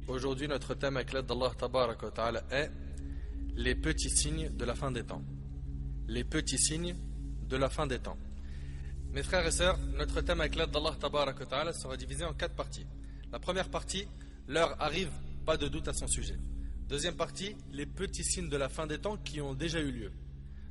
Aujourd'hui, notre thème avec l'aide d'Allah Tabaraka wa Ta'ala est les petits signes de la fin des temps. Les petits signes de la fin des temps. Mes frères et sœurs, notre thème avec l'aide d'Allah Tabaraka wa Ta'ala sera divisé en 4 parties. La première partie, l'heure arrive, pas de doute à son sujet. Deuxième partie, les petits signes de la fin des temps qui ont déjà eu lieu.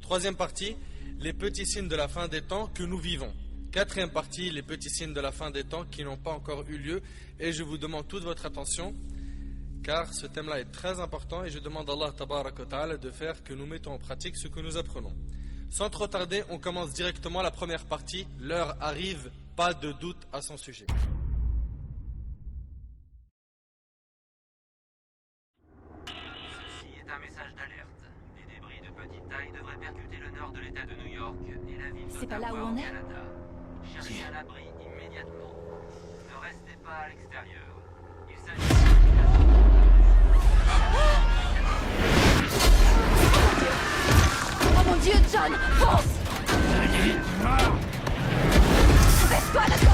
Troisième partie, les petits signes de la fin des temps que nous vivons. Quatrième partie, les petits signes de la fin des temps qui n'ont pas encore eu lieu. Et je vous demande toute votre attention, car ce thème-là est très important et je demande à Allah Tabaraka wa Ta'ala de faire que nous mettons en pratique ce que nous apprenons. Sans trop tarder, on commence directement la première partie. L'heure arrive, pas de doute à son sujet. Ceci est un message d'alerte. Des débris de petite taille devraient percuter le nord de l'État de New York et la ville C'est pas là où d'Ottawa on au est? Canada. Cherchez un abri immédiatement. Ne restez pas à l'extérieur. Il s'agit Oh mon Dieu, John, fonce! Baisse-toi là-dedans!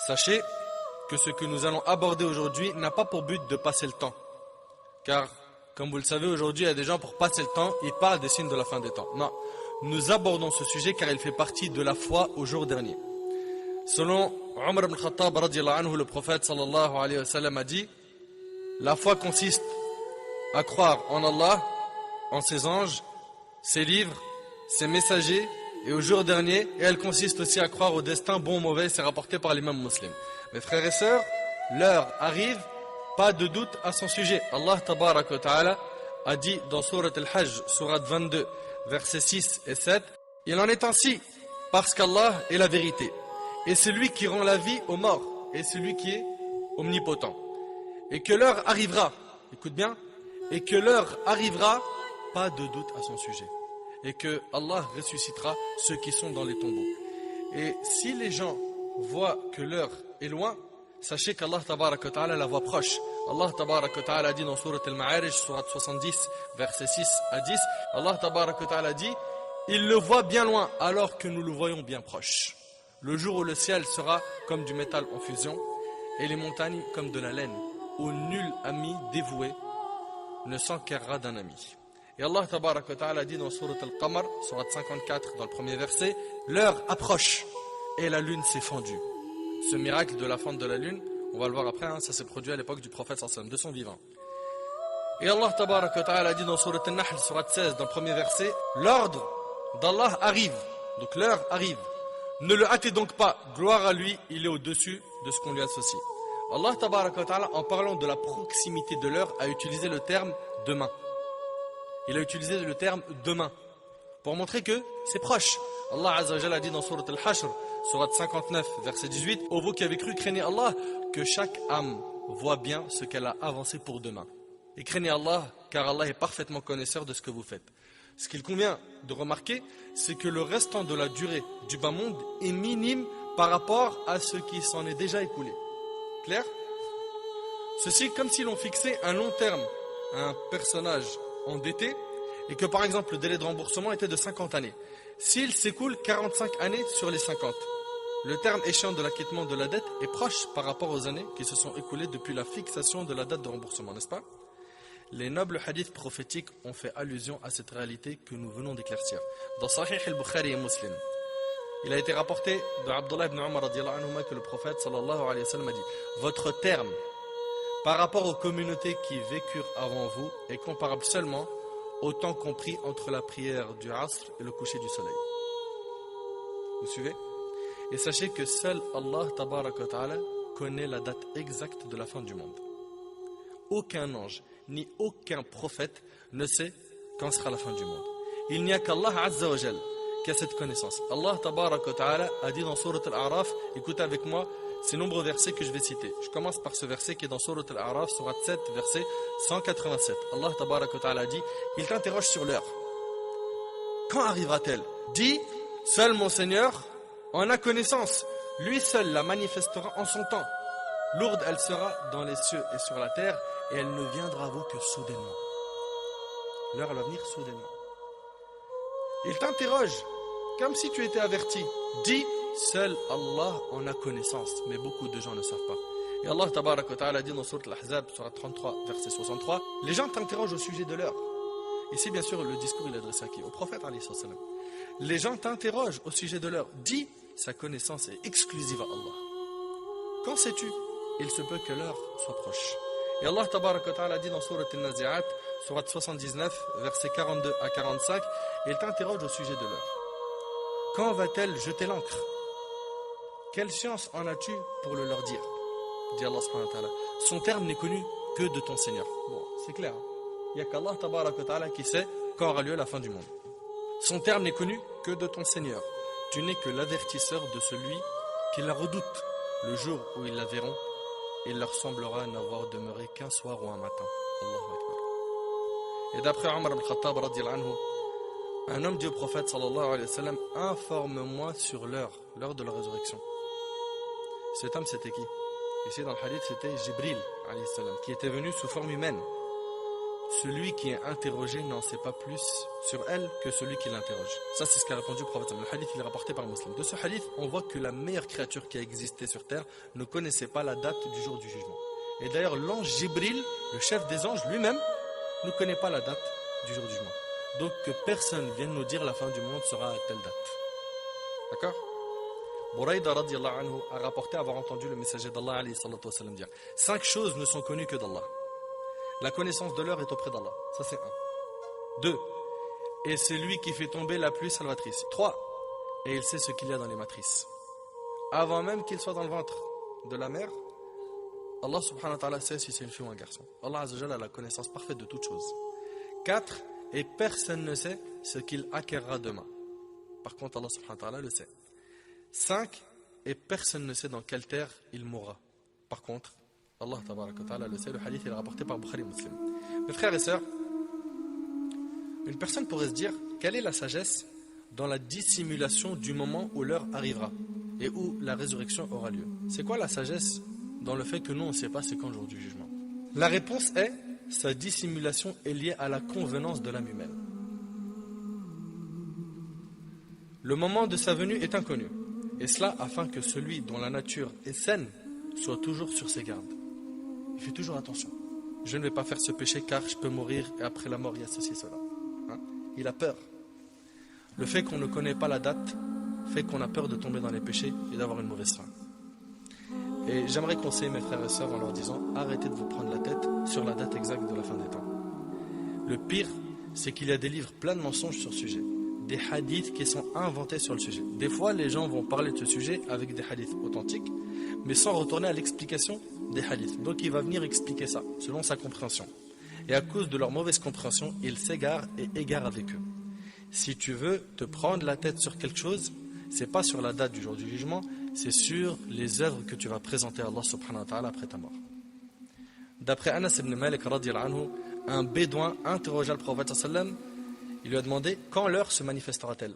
Sachez que ce que nous allons aborder aujourd'hui n'a pas pour but de passer le temps. Car, comme vous le savez, aujourd'hui, il y a des gens pour passer le temps, ils parlent des signes de la fin des temps. Non, nous abordons ce sujet car il fait partie de la foi au jour dernier. Selon Omar ibn Khattab, radiyallahu anhu, le prophète sallallahu alayhi wa sallam a dit: la foi consiste à croire en Allah, en ses anges, ses livres, ses messagers, et au jour dernier, et elle consiste aussi à croire au destin bon ou mauvais, c'est rapporté par l'imam muslim. Mes frères et sœurs, l'heure arrive, pas de doute à son sujet. Allah Tabaraka wa Ta'ala a dit dans Surat Al-Hajj, Surat 22, versets 6 et 7, il en est ainsi, parce qu'Allah est la vérité. Et c'est lui qui rend la vie aux morts, et c'est lui qui est omnipotent. Et que l'heure arrivera, écoute bien, et que l'heure arrivera, pas de doute à son sujet. Et que Allah ressuscitera ceux qui sont dans les tombeaux. Et si les gens voient que l'heure est loin, sachez qu'Allah Tabaraka wa Ta'ala la voit proche. Allah Tabaraka wa Ta'ala dit dans Surat Al-Ma'arij, Surat 70, versets 6 à 10, Allah Tabaraka wa Ta'ala dit: il le voit bien loin alors que nous le voyons bien proche. Le jour où le ciel sera comme du métal en fusion et les montagnes comme de la laine, où nul ami dévoué ne s'enquérera d'un ami. Et Allah Tabaraka wa Ta'ala dit dans Surat Al-Qamar, Surat 54, dans le premier verset, l'heure approche et la lune s'est fendue. Ce miracle de la fente de la lune, on va le voir après, ça s'est produit à l'époque du prophète sallallahu alayhi wa sallam, de son vivant. Et Allah Tabaraka wa Ta'ala dit dans Surat Al-Nahl, Surat 16, dans le premier verset, l'ordre d'Allah arrive, donc l'heure arrive. Ne le hâtez donc pas, gloire à lui, il est au-dessus de ce qu'on lui associe. Allah Tabaraka wa Ta'ala, en parlant de la proximité de l'heure, a utilisé le terme demain. Il a utilisé le terme demain pour montrer que c'est proche. Allah Azza wa Jalla a dit dans Surat Al-Hashr, Surat 59, verset 18, ô vous qui avez cru, craignez Allah, que chaque âme voit bien ce qu'elle a avancé pour demain. Et craignez Allah, car Allah est parfaitement connaisseur de ce que vous faites. Ce qu'il convient de remarquer, c'est que le restant de la durée du bas monde est minime par rapport à ce qui s'en est déjà écoulé. Clair? Ceci comme si l'on fixait un long terme à un personnage endetté et que par exemple le délai de remboursement était de 50 années. S'il s'écoule 45 années sur les 50, le terme échéant de l'acquittement de la dette est proche par rapport aux années qui se sont écoulées depuis la fixation de la date de remboursement, n'est-ce pas? Les nobles hadiths prophétiques ont fait allusion à cette réalité que nous venons d'éclaircir. Dans Sahih al-Bukhari et Muslim, il a été rapporté de Abdullah ibn Umar radiyallahu anhuma que le prophète sallallahu alayhi wa sallam a dit: votre terme par rapport aux communautés qui vécurent avant vous est comparable seulement au temps compris entre la prière du Asr et le coucher du soleil. Vous suivez? Et sachez que seul Allah Tabaraka wa Ta'ala connaît la date exacte de la fin du monde. Aucun ange ni aucun prophète ne sait quand sera la fin du monde. Il n'y a qu'Allah Azza wa Jal qui a cette connaissance. Allah tabaraka wa ta'ala a dit dans Sourate Al-A'raf, écoutez avec moi ces nombreux versets que je vais citer. Je commence par ce verset qui est dans Sourate Al-A'raf, Sourate 7, verset 187. Allah tabaraka wa ta'ala dit, il t'interroge sur l'heure. Quand arrivera-t-elle? Dis, seul mon Seigneur en a connaissance. Lui seul la manifestera en son temps. Lourde elle sera dans les cieux et sur la terre, et elle ne viendra à vous que soudainement. L'heure elle va venir soudainement. Il t'interroge, comme si tu étais averti. Dis, seul Allah en a connaissance, mais beaucoup de gens ne savent pas. Et Allah tabaraka wa ta'ala dit dans Sourate Al-Ahzab, Sourate 33, verset 63, les gens t'interrogent au sujet de l'heure. Ici, bien sûr, le discours il est adressé à qui? Au prophète, alayhi salam. Les gens t'interrogent au sujet de l'heure. Dis, sa connaissance est exclusive à Allah. Quand sais-tu? Il se peut que l'heure soit proche. Et Allah tabaraka wa ta'ala dit dans Sourate Al-Nazi'at, Sourate 79, versets 42 à 45, il t'interroge au sujet de l'heure. Quand va-t-elle jeter l'ancre? Quelle science en as-tu pour le leur dire? Dit Allah subhanahu wa ta'ala. Son terme n'est connu que de ton Seigneur. Bon, c'est clair. Il n'y a qu'Allah tabaraka wa ta'ala qui sait quand aura lieu la fin du monde. Son terme n'est connu que de ton Seigneur. Tu n'es que l'avertisseur de celui qui la redoute. Le jour où ils la verront, il leur semblera n'avoir demeuré qu'un soir ou un matin. Allahu Akbar. Et d'après Omar ibn Khattab radiyallahu anhu, un homme dit au prophète sallallahu alayhi wa sallam, informe-moi sur l'heure de la résurrection. Cet homme c'était qui? Ici dans le hadith c'était Jibril alayhi salam, qui était venu sous forme humaine. Celui qui est interrogé n'en sait pas plus sur elle que celui qui l'interroge. Ça c'est ce qu'a répondu le prophète. Le hadith il est rapporté par un musulman. De ce hadith on voit que la meilleure créature qui a existé sur terre ne connaissait pas la date du jour du jugement. Et d'ailleurs l'ange Jibril, le chef des anges lui-même, ne connaît pas la date du jour du jugement. Donc que personne vienne nous dire la fin du monde sera à telle date. D'accord? Buraïda radiyallahu anhu a rapporté avoir entendu le messager d'Allah alayhi salatu wa sallam dire 5 choses ne sont connues que d'Allah. La connaissance de l'heure est auprès d'Allah. Ça c'est 1. 2. Et c'est lui qui fait tomber la pluie salvatrice. 3. Et il sait ce qu'il y a dans les matrices. Avant même qu'il soit dans le ventre de la mère, Allah subhanahu wa ta'ala sait si c'est une fille ou un garçon. Allah azza wa jalla a la connaissance parfaite de toutes choses. 4. Et personne ne sait ce qu'il acquérera demain. Par contre, Allah subhanahu wa ta'ala le sait. 5. Et personne ne sait dans quelle terre il mourra. Par contre, Allah tabaraka wa ta'ala le sait. Le hadith il est rapporté par Bukhari Muslim. Mes frères et sœurs, une personne pourrait se dire, quelle est la sagesse dans la dissimulation du moment où l'heure arrivera et où la résurrection aura lieu? C'est quoi la sagesse dans le fait que nous on ne sait pas c'est quand le jour du jugement? La réponse est, sa dissimulation est liée à la convenance de l'âme humaine. Le moment de sa venue est inconnu, et cela afin que celui dont la nature est saine soit toujours sur ses gardes. Il fait toujours attention. Je ne vais pas faire ce péché car je peux mourir et après la mort il y a ceci et cela. Hein? Il a peur. Le fait qu'on ne connaît pas la date fait qu'on a peur de tomber dans les péchés et d'avoir une mauvaise fin. Et j'aimerais conseiller mes frères et sœurs en leur disant, arrêtez de vous prendre la tête sur la date exacte de la fin des temps. Le pire, c'est qu'il y a des livres pleins de mensonges sur ce sujet. Des hadiths qui sont inventés sur le sujet. Des fois, les gens vont parler de ce sujet avec des hadiths authentiques, mais sans retourner à l'explication des hadiths. Donc il va venir expliquer ça, selon sa compréhension. Et à cause de leur mauvaise compréhension, ils s'égarent et égarent avec eux. Si tu veux te prendre la tête sur quelque chose, c'est pas sur la date du jour du jugement, c'est sur les œuvres que tu vas présenter à Allah subhanahu wa ta'ala après ta mort. D'après Anas ibn Malik radiyallahu anhu, un bédouin interrogea le prophète sallam. Il lui a demandé quand l'heure se manifestera-t-elle.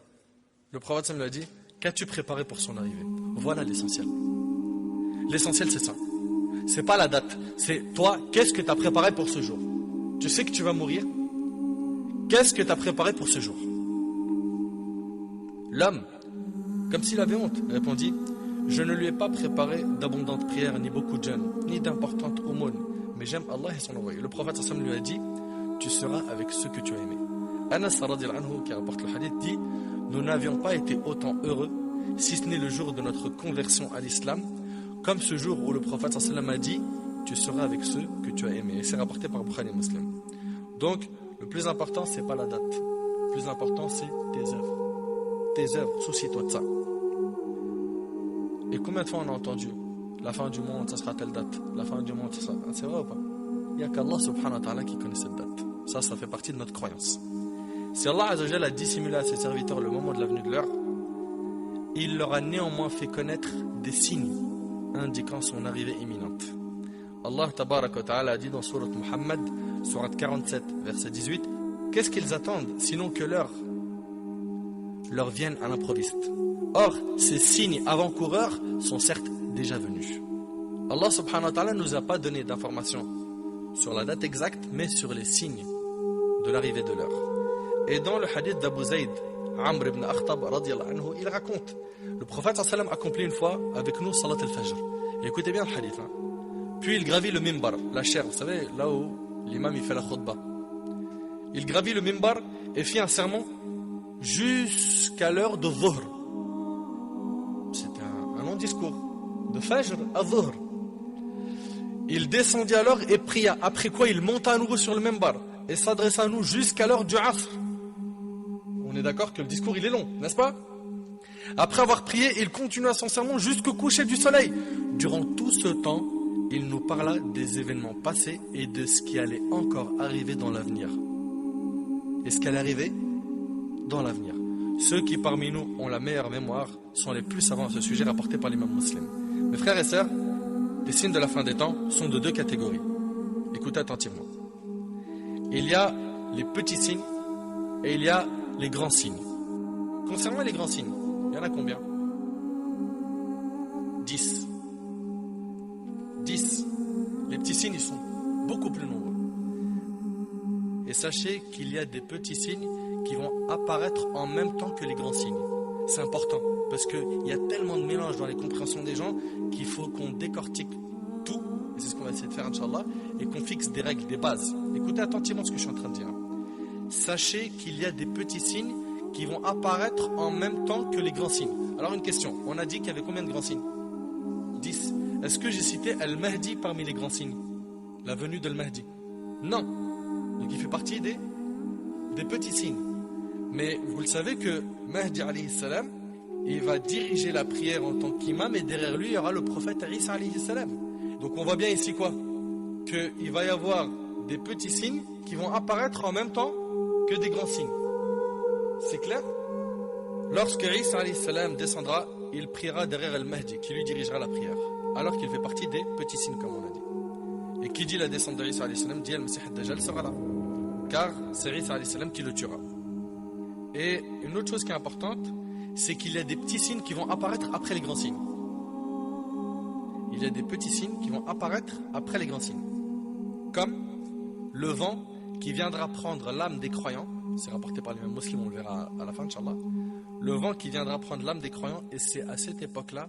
Le prophète sallam lui a dit, qu'as-tu préparé pour son arrivée? Voilà l'essentiel. L'essentiel c'est ça. C'est pas la date, c'est toi, qu'est-ce que tu as préparé pour ce jour? Tu sais que tu vas mourir. Qu'est-ce que tu as préparé pour ce jour? L'homme, comme s'il avait honte, répondit, je ne lui ai pas préparé d'abondantes prières, ni beaucoup de jeûnes, ni d'importantes aumônes, mais j'aime Allah et son envoyé. Le prophète sallam lui a dit, tu seras avec ceux que tu as aimés. Anas radiyallahu anhu, qui rapporte le hadith, dit, nous n'avions pas été autant heureux, si ce n'est le jour de notre conversion à l'islam, comme ce jour où le prophète sallam a dit, tu seras avec ceux que tu as aimés. Et c'est rapporté par Bukhari Muslim. Donc, le plus important, c'est pas la date. Le plus important, c'est tes œuvres. Tes œuvres, soucie-toi de ça. Et combien de fois on a entendu la fin du monde, ça sera telle date. La fin du monde, ça sera... C'est vrai ou pas? Il n'y a qu'Allah subhanahu wa ta'ala qui connaît cette date. Ça fait partie de notre croyance. Si Allah Azzawajal a dissimulé à ses serviteurs le moment de la venue de l'heure, il leur a néanmoins fait connaître des signes indiquant son arrivée imminente. Allah Tabaraka wa Ta'ala a dit dans Sourate Muhammad, Sourate 47, verset 18, qu'est-ce qu'ils attendent sinon que l'heure leur vienne à l'improviste. Or, ces signes avant-coureurs sont certes déjà venus. Allah Subhanahu wa Ta'ala ne nous a pas donné d'informations sur la date exacte, mais sur les signes de l'arrivée de l'heure. Et dans le hadith d'Abu Zayd, Amr ibn Akhtab, radiyallahu anhu, il raconte, le prophète sallam accomplit une fois avec nous salat al-fajr. Et écoutez bien le hadith. Puis il gravit le mimbar, la chaire, vous savez, là où l'imam il fait la khutbah. Il gravit le mimbar et fit un sermon jusqu'à l'heure de Dhuhr. C'était un long discours, de Fajr à Dhuhr. Il descendit alors et pria, après quoi il monta à nouveau sur le mimbar et s'adressa à nous jusqu'à l'heure du Asr. On est d'accord que le discours il est long, n'est-ce pas? Après avoir prié, il continua son sermon jusqu'au coucher du soleil. Durant tout ce temps, il nous parla des événements passés et de ce qui allait encore arriver dans l'avenir. Et ce qui allait arriver dans l'avenir. Ceux qui parmi nous ont la meilleure mémoire sont les plus savants à ce sujet rapporté par l'imam Muslim. Mes frères et sœurs, les signes de la fin des temps sont de deux catégories. Écoutez attentivement. Il y a les petits signes et il y a les grands signes. Concernant les grands signes, il y en a combien? 10. 10. Les petits signes, ils sont beaucoup plus nombreux. Et sachez qu'il y a des petits signes qui vont apparaître en même temps que les grands signes. C'est important, parce qu'il y a tellement de mélange dans les compréhensions des gens qu'il faut qu'on décortique tout, et c'est ce qu'on va essayer de faire, Inch'Allah, et qu'on fixe des règles, des bases. Écoutez attentivement ce que je suis en train de dire. Sachez qu'il y a des petits signes qui vont apparaître en même temps que les grands signes. Alors une question, on a dit qu'il y avait combien de grands signes? 10. Est-ce que j'ai cité Al-Mahdi parmi les grands signes? La venue d'Al-Mahdi? Non. Donc il fait partie des petits signes. Mais vous le savez que Mahdi alayhi salam, il va diriger la prière en tant qu'imam et derrière lui il y aura le prophète Isa alayhi salam. Donc on voit bien ici quoi? Qu'il va y avoir des petits signes qui vont apparaître en même temps que des grands signes. C'est clair? Lorsque Isa alayhi salam descendra, il priera derrière Al-Mahdi qui lui dirigera la prière. Alors qu'il fait partie des petits signes comme on a dit. Et qui dit la descente d'Isa alayhi salam dit Al-Masih ad-Dajjal sera là. Car c'est Isa alayhi salam qui le tuera. Et une autre chose qui est importante, c'est qu'il y a des petits signes qui vont apparaître après les grands signes. Il y a des petits signes qui vont apparaître après les grands signes. Comme le vent qui viendra prendre l'âme des croyants. C'est rapporté par l'imam Muslim, on le verra à la fin, Inch'Allah. Le vent qui viendra prendre l'âme des croyants, et c'est à cette époque-là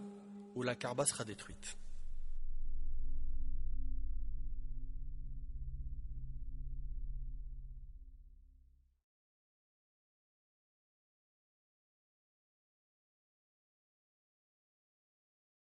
où la Kaaba sera détruite.